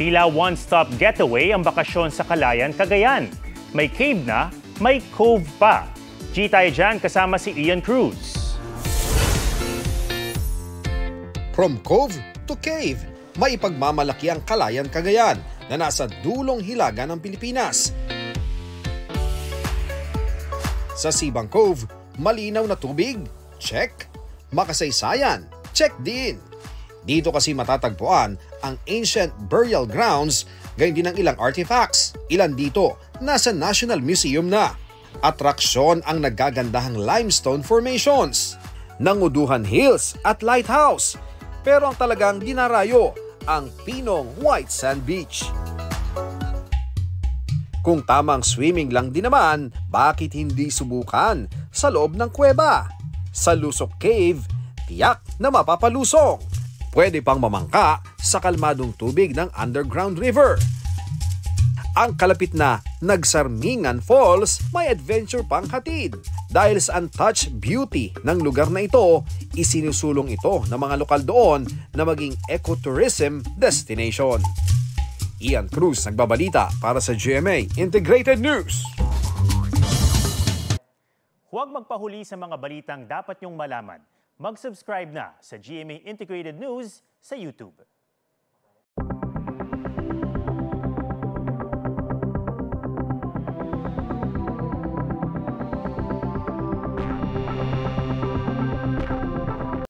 Tila one-stop getaway ang bakasyon sa Calayan, Cagayan. May cave na, may cove pa. G tayo dyan kasama si Ian Cruz. From cove to cave, may ipagmamalaki ang Calayan, Cagayan na nasa dulong hilaga ng Pilipinas. Sa Sibang Cove, malinaw na tubig? Check. Makasaysayan? Check din. Dito kasi matatagpuan ang ancient burial grounds, gayon din ang ilang artifacts. Ilan dito nasa National Museum na. Atraksyon ang nagagandahang limestone formations, Nanguduhan Hills at Lighthouse. Pero ang talagang dinarayo, ang Pinong White Sand Beach. Kung tamang swimming lang din naman, bakit hindi subukan sa loob ng kuweba? Sa Lusok Cave, tiyak na mapapalusong. Pwede pang mamangka sa kalmadong tubig ng underground river. Ang kalapit na Nagsarmingan Falls may adventure pang hatid. Dahil sa untouched beauty ng lugar na ito, isinusulong ito ng mga lokal doon na maging ecotourism destination. Ian Cruz nagbabalita para sa GMA Integrated News. Huwag magpahuli sa mga balitang dapat niyong malaman. Mag-subscribe na sa GMA Integrated News sa YouTube.